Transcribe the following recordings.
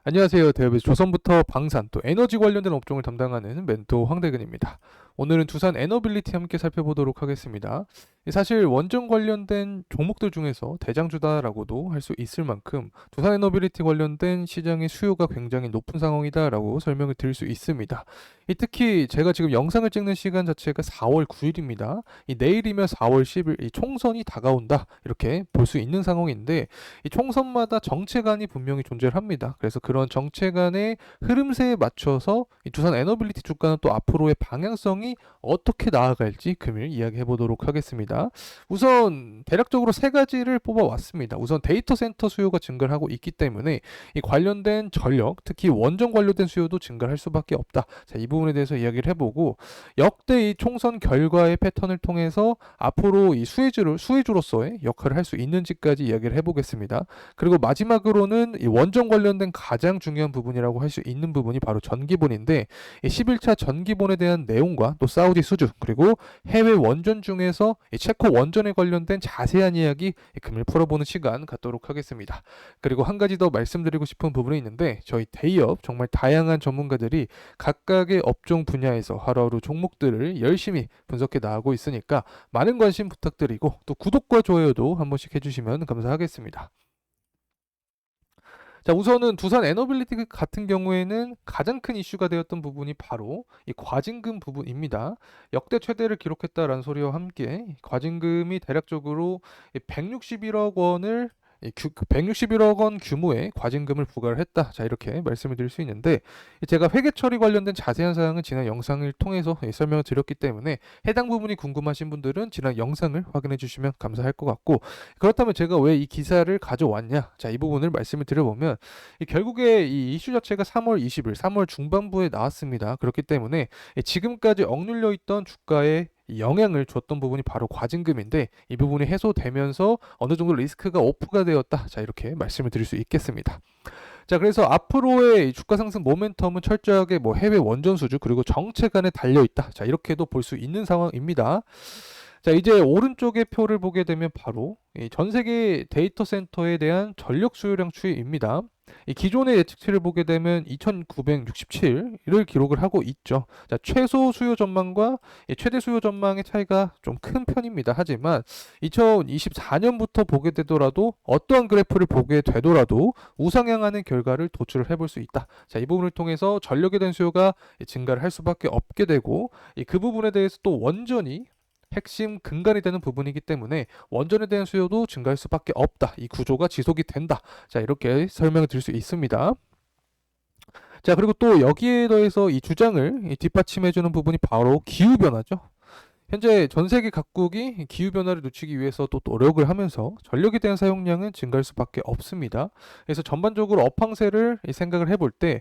안녕하세요. 대업의 조선부터 방산 또 에너지 관련된 업종을 담당하는 멘토 황대근입니다. 오늘은 두산 에너빌리티 함께 살펴보도록 하겠습니다. 사실 원전 관련된 종목들 중에서 대장주다라고도 할 수 있을 만큼 두산 에너빌리티 관련된 시장의 수요가 굉장히 높은 상황이다라고 설명을 드릴 수 있습니다. 특히 제가 지금 영상을 찍는 시간 자체가 4월 9일입니다. 내일이면 4월 10일 총선이 다가온다 이렇게 볼 수 있는 상황인데 이 총선마다 정체관이 분명히 존재를 합니다. 그래서 그런 정체관의 흐름세에 맞춰서 이 두산 에너빌리티 주가는 또 앞으로의 방향성이 어떻게 나아갈지 금일 이야기해 보도록 하겠습니다. 우선 대략적으로 세 가지를 뽑아왔습니다. 우선 데이터 센터 수요가 증가를 하고 있기 때문에 이 관련된 전력, 특히 원전 관련된 수요도 증가할 수밖에 없다. 자, 이 부분에 대해서 이야기를 해보고 역대 이 총선 결과의 패턴을 통해서 앞으로 이 수혜주로서의 역할을 할 수 있는지까지 이야기를 해보겠습니다. 그리고 마지막으로는 이 원전 관련된 가장 중요한 부분이라고 할 수 있는 부분이 바로 전기본인데, 이 11차 전기본에 대한 내용과 또 사우디 수주 그리고 해외 원전 중에서 이 체코 원전에 관련된 자세한 이야기 금일 풀어보는 시간 갖도록 하겠습니다. 그리고 한 가지 더 말씀드리고 싶은 부분이 있는데, 저희 대기업 정말 다양한 전문가들이 각각의 업종 분야에서 하루하루 종목들을 열심히 분석해 나가고 있으니까 많은 관심 부탁드리고 또 구독과 좋아요도 한 번씩 해주시면 감사하겠습니다. 자, 우선은 두산 에너빌리티 같은 경우에는 가장 큰 이슈가 되었던 부분이 바로 이 과징금 부분입니다. 역대 최대를 기록했다라는 소리와 함께 과징금이 대략적으로 161억 원을 161억 원 규모의 과징금을 부과를 했다. 자, 이렇게 말씀을 드릴 수 있는데, 제가 회계 처리 관련된 자세한 사항은 지난 영상을 통해서 설명을 드렸기 때문에 해당 부분이 궁금하신 분들은 지난 영상을 확인해 주시면 감사할 것 같고, 그렇다면 제가 왜 이 기사를 가져왔냐? 자, 이 부분을 말씀을 드려보면 결국에 이 이슈 자체가 3월 20일, 3월 중반부에 나왔습니다. 그렇기 때문에 지금까지 억눌려 있던 주가에 영향을 줬던 부분이 바로 과징금인데, 이 부분이 해소되면서 어느 정도 리스크가 오프가 되었다. 자, 이렇게 말씀을 드릴 수 있겠습니다. 자, 그래서 앞으로의 주가 상승 모멘텀은 철저하게 뭐 해외 원전 수주 그리고 정체간에 달려 있다. 자, 이렇게도 볼 수 있는 상황입니다. 자, 이제 오른쪽의 표를 보게 되면 바로 전 세계 데이터 센터에 대한 전력 수요량 추이입니다. 이 기존의 예측치를 보게 되면 2,967을 기록을 하고 있죠. 자, 최소 수요 전망과 최대 수요 전망의 차이가 좀 큰 편입니다. 하지만 2024년부터 보게 되더라도 어떠한 그래프를 보게 되더라도 우상향하는 결과를 도출을 해볼 수 있다. 자, 이 부분을 통해서 전력에 대한 수요가 증가를 할 수밖에 없게 되고, 그 부분에 대해서 또 원전이 핵심 근간이 되는 부분이기 때문에 원전에 대한 수요도 증가할 수밖에 없다. 이 구조가 지속이 된다. 자, 이렇게 설명을 드릴 수 있습니다. 자, 그리고 또 여기에 더해서 이 주장을 뒷받침해주는 부분이 바로 기후변화죠. 현재 전 세계 각국이 기후변화를 늦추기 위해서 또 노력을 하면서 전력에 대한 사용량은 증가할 수밖에 없습니다. 그래서 전반적으로 업황세를 생각을 해볼 때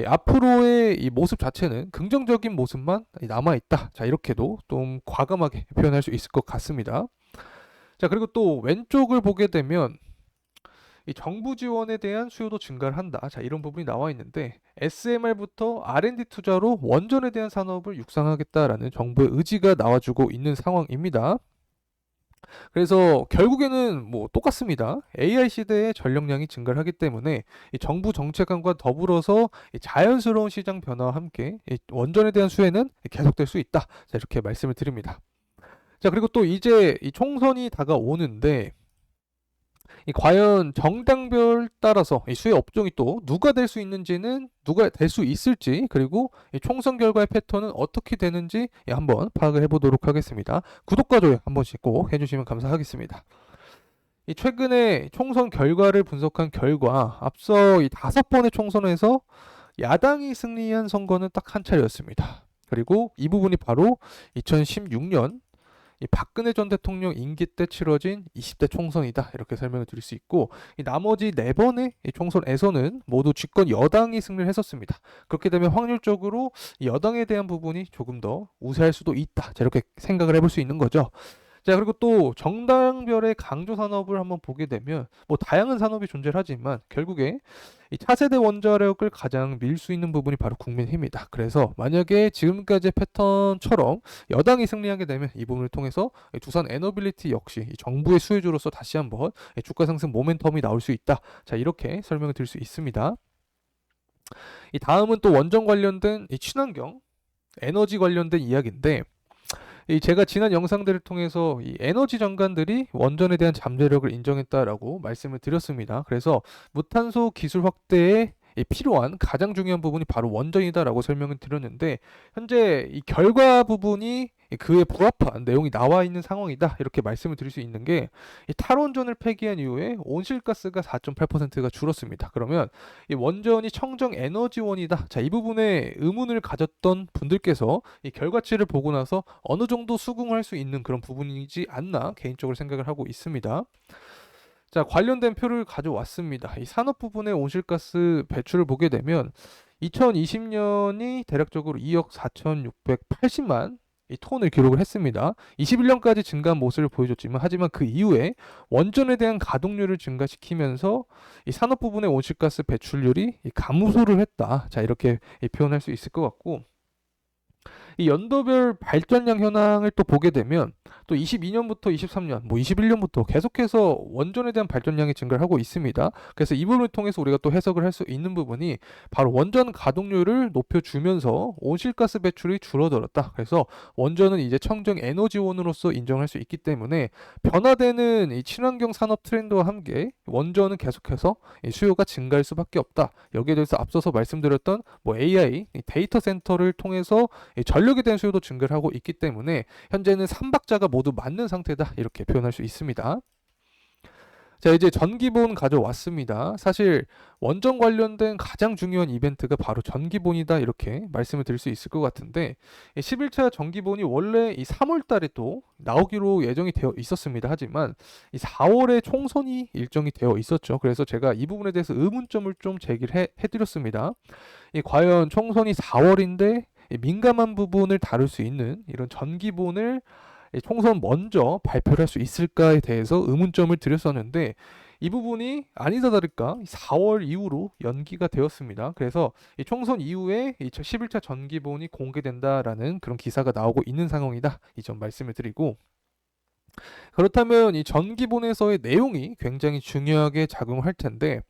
앞으로의 이 모습 자체는 긍정적인 모습만 남아있다. 자, 이렇게도 좀 과감하게 표현할 수 있을 것 같습니다. 자, 그리고 또 왼쪽을 보게 되면 이 정부 지원에 대한 수요도 증가를 한다. 자, 이런 부분이 나와 있는데, SMR부터 R&D 투자로 원전에 대한 산업을 육성하겠다라는 정부의 의지가 나와주고 있는 상황입니다. 그래서 결국에는 뭐 똑같습니다. AI 시대의 전력량이 증가를 하기 때문에 이 정부 정책안과 더불어서 이 자연스러운 시장 변화와 함께 이 원전에 대한 수혜는 계속될 수 있다. 자, 이렇게 말씀을 드립니다. 자, 그리고 또 이제 이 총선이 다가오는데, 이 과연 정당별 따라서 이 수혜 업종이 또 누가 될 수 있는지는, 누가 될 수 있을지, 그리고 이 총선 결과의 패턴은 어떻게 되는지 한번 파악을 해보도록 하겠습니다. 구독과 좋아요 한 번씩 꼭 해주시면 감사하겠습니다. 이 최근에 총선 결과를 분석한 결과, 앞서 이 5번의 총선에서 야당이 승리한 선거는 딱 한 차례였습니다. 그리고 이 부분이 바로 2016년 이 박근혜 전 대통령 임기 때 치러진 20대 총선이다. 이렇게 설명을 드릴 수 있고, 이 나머지 4번의 이 총선에서는 모두 집권 여당이 승리를 했었습니다. 그렇게 되면 확률적으로 이 여당에 대한 부분이 조금 더 우세할 수도 있다. 자, 이렇게 생각을 해볼 수 있는 거죠. 자, 그리고 또 정당별의 강조 산업을 한번 보게 되면 뭐 다양한 산업이 존재를 하지만 결국에 이 차세대 원자력을 가장 밀 수 있는 부분이 바로 국민힘이다. 그래서 만약에 지금까지의 패턴처럼 여당이 승리하게 되면 이 부분을 통해서 두산 에너빌리티 역시 정부의 수혜주로서 다시 한번 주가 상승 모멘텀이 나올 수 있다. 자, 이렇게 설명을 드릴 수 있습니다. 이 다음은 또 원전 관련된 이 친환경, 에너지 관련된 이야기인데 이 제가 지난 영상들을 통해서 이 에너지 전관들이 원전에 대한 잠재력을 인정했다라고 말씀을 드렸습니다. 그래서 무탄소 기술 확대에 필요한 가장 중요한 부분이 바로 원전이다라고 설명을 드렸는데 현재 이 결과 부분이 그에 부합한 내용이 나와 있는 상황이다 이렇게 말씀을 드릴 수 있는 게 이 탈원전을 폐기한 이후에 온실가스가 4.8%가 줄었습니다. 그러면 이 원전이 청정 에너지원이다. 자, 이 부분에 의문을 가졌던 분들께서 이 결과치를 보고 나서 어느 정도 수긍할 수 있는 그런 부분이지 않나 개인적으로 생각을 하고 있습니다. 자, 관련된 표를 가져왔습니다. 이 산업 부분의 온실가스 배출을 보게 되면 2020년이 대략적으로 2억 4,680만 이 톤을 기록을 했습니다. 21년까지 증가한 모습을 보여줬지만 하지만 그 이후에 원전에 대한 가동률을 증가시키면서 이 산업 부분의 온실가스 배출률이 감소를 했다. 자, 이렇게 표현할 수 있을 것 같고 이 연도별 발전량 현황을 또 보게 되면 또 22년부터 23년, 뭐 21년부터 계속해서 원전에 대한 발전량이 증가를 하고 있습니다. 그래서 이 부분을 통해서 우리가 또 해석을 할 수 있는 부분이 바로 원전 가동률을 높여주면서 온실가스 배출이 줄어들었다. 그래서 원전은 이제 청정 에너지원으로서 인정할 수 있기 때문에 변화되는 이 친환경 산업 트렌드와 함께 원전은 계속해서 수요가 증가할 수밖에 없다. 여기에 대해서 앞서서 말씀드렸던 뭐 AI, 데이터 센터를 통해서 전력에 대한 수요도 증가를 하고 있기 때문에 현재는 3박자가 모두 맞는 상태다 이렇게 표현할 수 있습니다. 자, 이제 전기본 가져왔습니다. 사실 원전 관련된 가장 중요한 이벤트가 바로 전기본이다 이렇게 말씀을 드릴 수 있을 것 같은데 11차 전기본이 원래 이 3월 달에 또 나오기로 예정이 되어 있었습니다. 하지만 이 4월에 총선이 일정이 되어 있었죠. 그래서 제가 이 부분에 대해서 의문점을 좀 제기를 해드렸습니다. 과연 총선이 4월인데 민감한 부분을 다룰 수 있는 이런 전기본을 총선 먼저 발표를 할 수 있을까에 대해서 의문점을 드렸었는데 이 부분이 아니다 다를까 4월 이후로 연기가 되었습니다. 그래서 이 총선 이후에 11차 전기본이 공개된다라는 그런 기사가 나오고 있는 상황이다. 이 점 말씀을 드리고 그렇다면 이 전기본에서의 내용이 굉장히 중요하게 작용할 텐데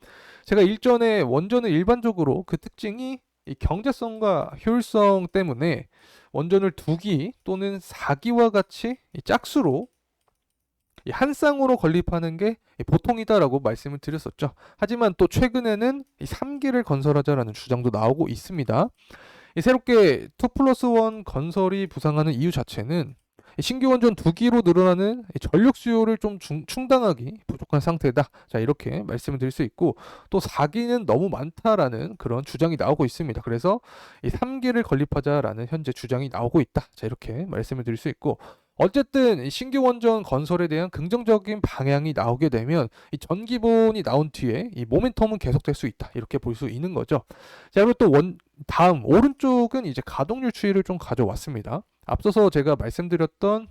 제가 일전에 원전은 일반적으로 그 특징이 이 경제성과 효율성 때문에 원전을 2기 또는 4기와 같이 이 짝수로 한 쌍으로 건립하는 게 보통이다라고 말씀을 드렸었죠. 하지만 또 최근에는 이 3기를 건설하자라는 주장도 나오고 있습니다. 새롭게 2+1 건설이 부상하는 이유 자체는 신규 원전 2기로 늘어나는 전력 수요를 좀 충당하기 부족한 상태다. 자, 이렇게 말씀을 드릴 수 있고 또 4기는 너무 많다라는 그런 주장이 나오고 있습니다. 그래서 이 3기를 건립하자라는 현재 주장이 나오고 있다. 자, 이렇게 말씀을 드릴 수 있고 어쨌든 신규 원전 건설에 대한 긍정적인 방향이 나오게 되면 이 전기본이 나온 뒤에 이 모멘텀은 계속될 수 있다. 이렇게 볼 수 있는 거죠. 자, 그리고 또 다음 오른쪽은 이제 가동률 추이를 좀 가져왔습니다. 앞서서 제가 말씀드렸던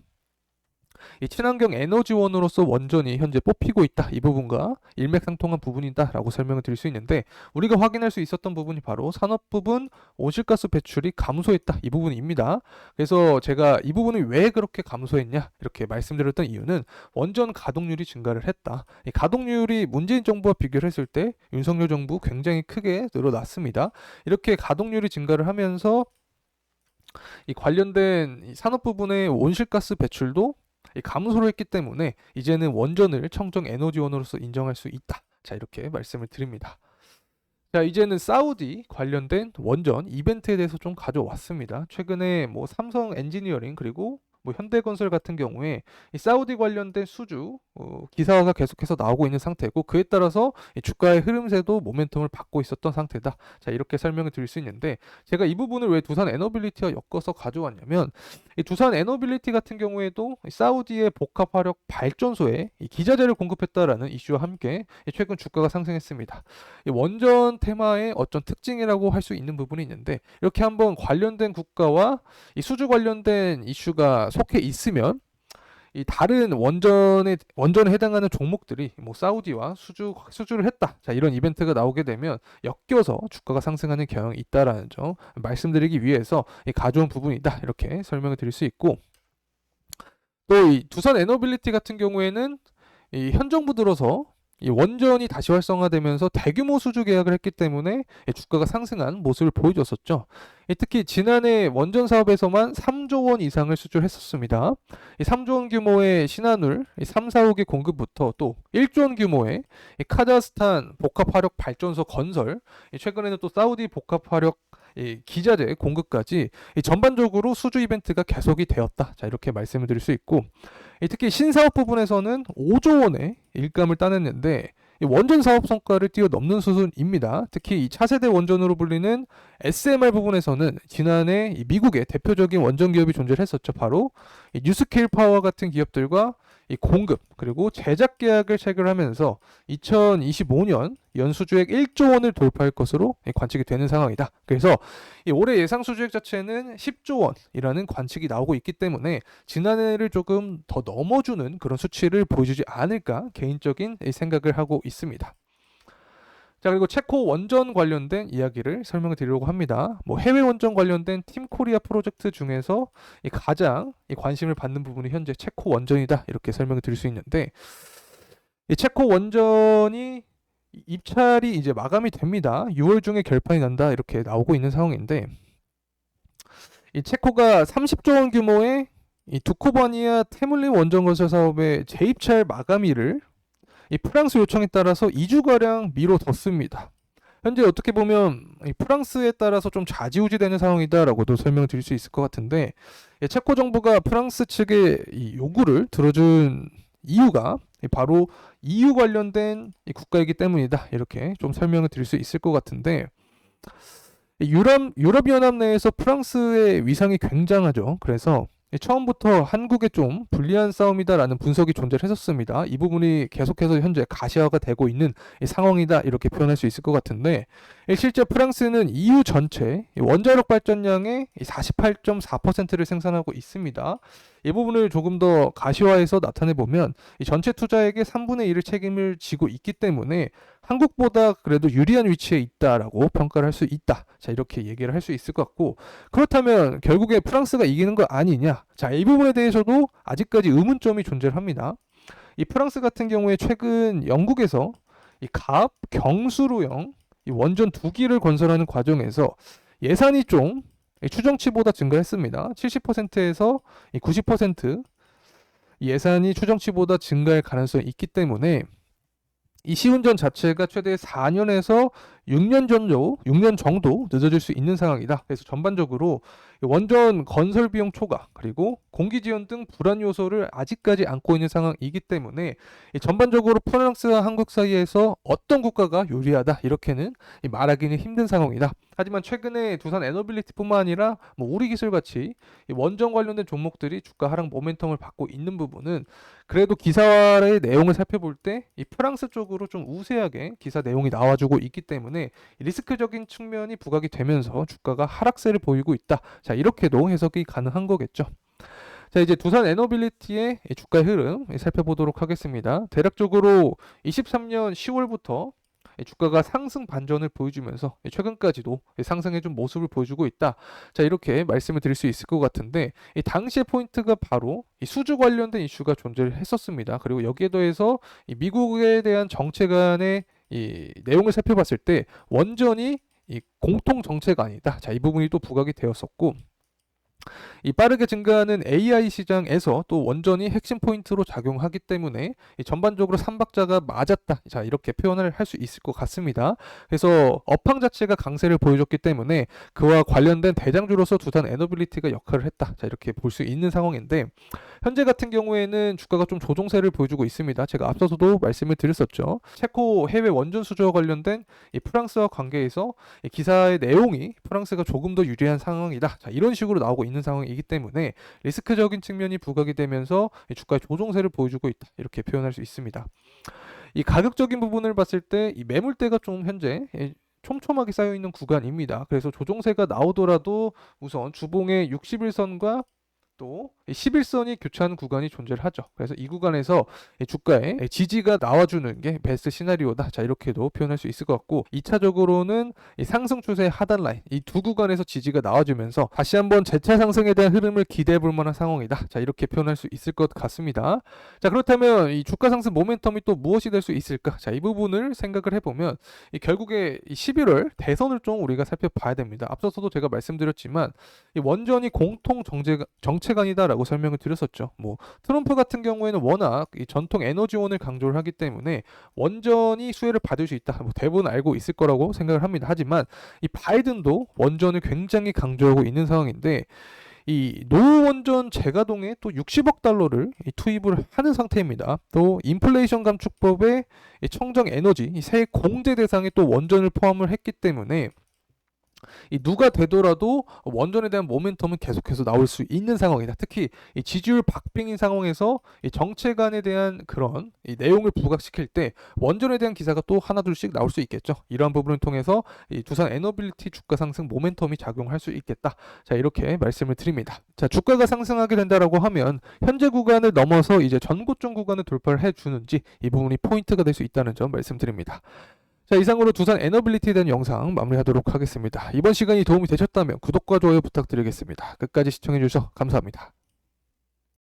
이 친환경 에너지원으로서 원전이 현재 뽑히고 있다. 이 부분과 일맥상통한 부분이다라고 설명을 드릴 수 있는데 우리가 확인할 수 있었던 부분이 바로 산업 부분 온실가스 배출이 감소했다. 이 부분입니다. 그래서 제가 이 부분이 왜 그렇게 감소했냐 이렇게 말씀드렸던 이유는 원전 가동률이 증가를 했다. 이 가동률이 문재인 정부와 비교를 했을 때 윤석열 정부 굉장히 크게 늘어났습니다. 이렇게 가동률이 증가를 하면서 이 관련된 이 산업 부분의 온실가스 배출도 감소를 했기 때문에 이제는 원전을 청정 에너지원으로서 인정할 수 있다. 자, 이렇게 말씀을 드립니다. 자, 이제는 사우디 관련된 원전 이벤트에 대해서 좀 가져왔습니다. 최근에 뭐 삼성 엔지니어링 그리고 뭐 현대건설 같은 경우에 이 사우디 관련된 수주 기사가 계속해서 나오고 있는 상태고 그에 따라서 이 주가의 흐름세도 모멘텀을 받고 있었던 상태다. 자, 이렇게 설명을 드릴 수 있는데 제가 이 부분을 왜 두산 에너빌리티와 엮어서 가져왔냐면 이 두산 에너빌리티 같은 경우에도 이 사우디의 복합 화력 발전소에 이 기자재를 공급했다라는 이슈와 함께 최근 주가가 상승했습니다. 이 원전 테마의 어떤 특징이라고 할 수 있는 부분이 있는데 이렇게 한번 관련된 국가와 이 수주 관련된 이슈가 속해 있으면 이 다른 원전에 해당하는 종목들이 뭐 사우디와 수주를 했다. 자, 이런 이벤트가 나오게 되면 엮여서 주가가 상승하는 경향이 있다라는 점 말씀드리기 위해서 가져온 부분이다. 이렇게 설명을 드릴 수 있고 또 이 두산 에너빌리티 같은 경우에는 이 현 정부 들어서 이 원전이 다시 활성화되면서 대규모 수주 계약을 했기 때문에 주가가 상승한 모습을 보여줬었죠. 특히 지난해 원전 사업에서만 3조 원 이상을 수주했었습니다. 이 3조 원 규모의 신한울 3, 4호기 공급부터 또 1조 원 규모의 이 카자흐스탄 복합화력 발전소 건설, 최근에는 또 사우디 복합화력 이 기자재 공급까지 이 전반적으로 수주 이벤트가 계속이 되었다. 자, 이렇게 말씀을 드릴 수 있고, 특히 신사업 부분에서는 5조 원의 일감을 따냈는데 이 원전 사업 성과를 뛰어넘는 수준입니다. 특히 이 차세대 원전으로 불리는 SMR 부분에서는 지난해 이 미국의 대표적인 원전 기업이 존재했었죠. 바로 이 뉴스케일 파워 같은 기업들과 이 공급 그리고 제작 계약을 체결하면서 2025년 연수주액 1조 원을 돌파할 것으로 관측이 되는 상황이다. 그래서 이 올해 예상 수주액 자체는 10조 원이라는 관측이 나오고 있기 때문에 지난해를 조금 더 넘어주는 그런 수치를 보여주지 않을까 개인적인 생각을 하고 있습니다. 자, 그리고 체코 원전 관련된 이야기를 설명을 드리려고 합니다. 뭐 해외 원전 관련된 팀 코리아 프로젝트 중에서 가장 관심을 받는 부분이 현재 체코 원전이다. 이렇게 설명을 드릴 수 있는데, 이 체코 원전이 입찰이 이제 마감이 됩니다. 6월 중에 결판이 난다. 이렇게 나오고 있는 상황인데, 이 체코가 30조 원 규모의 이 두코바니아 테물린 원전 건설 사업의 재입찰 마감일을 이 프랑스 요청에 따라서 2주가량 미뤄뒀습니다. 현재 어떻게 보면 이 프랑스에 따라서 좀 좌지우지되는 상황이다라고도 설명을 드릴 수 있을 것 같은데, 체코 정부가 프랑스 측의 이 요구를 들어준 이유가 바로 EU 관련된 이 국가이기 때문이다. 이렇게 좀 설명을 드릴 수 있을 것 같은데, 유럽연합 내에서 프랑스의 위상이 굉장하죠. 그래서 처음부터 한국에 좀 불리한 싸움이다라는 분석이 존재했었습니다. 이 부분이 계속해서 현재 가시화가 되고 있는 상황이다 이렇게 표현할 수 있을 것 같은데, 실제 프랑스는 EU 전체 원자력 발전량의 48.4%를 생산하고 있습니다. 이 부분을 조금 더 가시화해서 나타내 보면 전체 투자액의 3분의 1을 책임을 지고 있기 때문에 한국보다 그래도 유리한 위치에 있다라고 평가를 할 수 있다. 자, 이렇게 얘기를 할 수 있을 것 같고, 그렇다면 결국에 프랑스가 이기는 거 아니냐? 자, 이 부분에 대해서도 아직까지 의문점이 존재합니다. 이 프랑스 같은 경우에 최근 영국에서 이 갑, 경수로형 이 원전 2기를 건설하는 과정에서 예산이 좀 추정치보다 증가했습니다. 70%에서 90% 예산이 추정치보다 증가할 가능성이 있기 때문에 이 시운전 자체가 최대 4년에서 6년 정도 늦어질 수 있는 상황이다. 그래서 전반적으로 원전 건설 비용 초과 그리고 공기 지연 등 불안 요소를 아직까지 안고 있는 상황이기 때문에 전반적으로 프랑스와 한국 사이에서 어떤 국가가 유리하다 이렇게는 말하기는 힘든 상황이다. 하지만 최근에 두산 에너빌리티뿐만 아니라 뭐 우리기술 같이 원전 관련된 종목들이 주가 하락 모멘텀을 받고 있는 부분은 그래도 기사의 내용을 살펴볼 때 이 프랑스 쪽으로 좀 우세하게 기사 내용이 나와주고 있기 때문에 리스크적인 측면이 부각이 되면서 주가가 하락세를 보이고 있다. 자, 이렇게도 해석이 가능한 거겠죠. 자, 이제 두산 에너빌리티의 주가 흐름 살펴보도록 하겠습니다. 대략적으로 23년 10월부터 주가가 상승 반전을 보여주면서 최근까지도 상승해준 모습을 보여주고 있다. 자, 이렇게 말씀을 드릴 수 있을 것 같은데, 이 당시의 포인트가 바로 이 수주 관련된 이슈가 존재를 했었습니다. 그리고 여기에 더해서 이 미국에 대한 정책 안의 이 내용을 살펴봤을 때 원전이 이 공통 정책 아니다. 자, 이 부분이 또 부각이 되었었고, 이 빠르게 증가하는 AI 시장에서 또 원전이 핵심 포인트로 작용하기 때문에 전반적으로 삼박자가 맞았다. 자, 이렇게 표현을 할 수 있을 것 같습니다. 그래서 업황 자체가 강세를 보여줬기 때문에 그와 관련된 대장주로서 두산 에너빌리티가 역할을 했다. 자, 이렇게 볼 수 있는 상황인데, 현재 같은 경우에는 주가가 좀 조정세를 보여주고 있습니다. 제가 앞서서도 말씀을 드렸었죠. 체코 해외 원전 수주와 관련된 이 프랑스와 관계에서 이 기사의 내용이 프랑스가 조금 더 유리한 상황이다. 자, 이런 식으로 나오고 있는 상황이기 때문에 리스크적인 측면이 부각이 되면서 주가의 조정세를 보여주고 있다. 이렇게 표현할 수 있습니다. 이 가격적인 부분을 봤을 때 이 매물대가 좀 현재 촘촘하게 쌓여있는 구간입니다. 그래서 조정세가 나오더라도 우선 주봉의 60일선과 또 11선이 교차하는 구간이 존재를 하죠. 그래서 이 구간에서 이 주가에 지지가 나와주는 게 베스트 시나리오다. 자, 이렇게도 표현할 수 있을 것 같고, 2차적으로는 이 상승 추세의 하단 라인, 이 두 구간에서 지지가 나와주면서 다시 한번 재차 상승에 대한 흐름을 기대해 볼 만한 상황이다. 자, 이렇게 표현할 수 있을 것 같습니다. 자, 그렇다면 이 주가 상승 모멘텀이 또 무엇이 될 수 있을까? 자, 이 부분을 생각을 해보면 결국에 이 11월 대선을 좀 우리가 살펴봐야 됩니다. 앞서서도 제가 말씀드렸지만 이 원전이 공통 정체관이다라고 설명을 드렸었죠. 뭐 트럼프 같은 경우에는 워낙 이 전통 에너지원을 강조를 하기 때문에 원전이 수혜를 받을 수 있다. 뭐 대부분 알고 있을 거라고 생각을 합니다. 하지만 이 바이든도 원전을 굉장히 강조하고 있는 상황인데, 이 노원전 재가동에 또 60억 달러를 투입을 하는 상태입니다. 또 인플레이션 감축법에 청정 에너지, 이 세액 공제 대상에 또 원전을 포함을 했기 때문에 이 누가 되더라도 원전에 대한 모멘텀은 계속해서 나올 수 있는 상황이다. 특히 이 지지율 박빙인 상황에서 이 정체관에 대한 그런 이 내용을 부각시킬 때 원전에 대한 기사가 또 하나둘씩 나올 수 있겠죠. 이러한 부분을 통해서 이 두산 에너빌리티 주가 상승 모멘텀이 작용할 수 있겠다. 자, 이렇게 말씀을 드립니다. 자, 주가가 상승하게 된다라고 하면 현재 구간을 넘어서 이제 전고점 구간을 돌파를 해주는지 이 부분이 포인트가 될 수 있다는 점 말씀드립니다. 자, 이상으로 두산 에너빌리티에 대한 영상 마무리하도록 하겠습니다. 이번 시간이 도움이 되셨다면 구독과 좋아요 부탁드리겠습니다. 끝까지 시청해주셔서 감사합니다.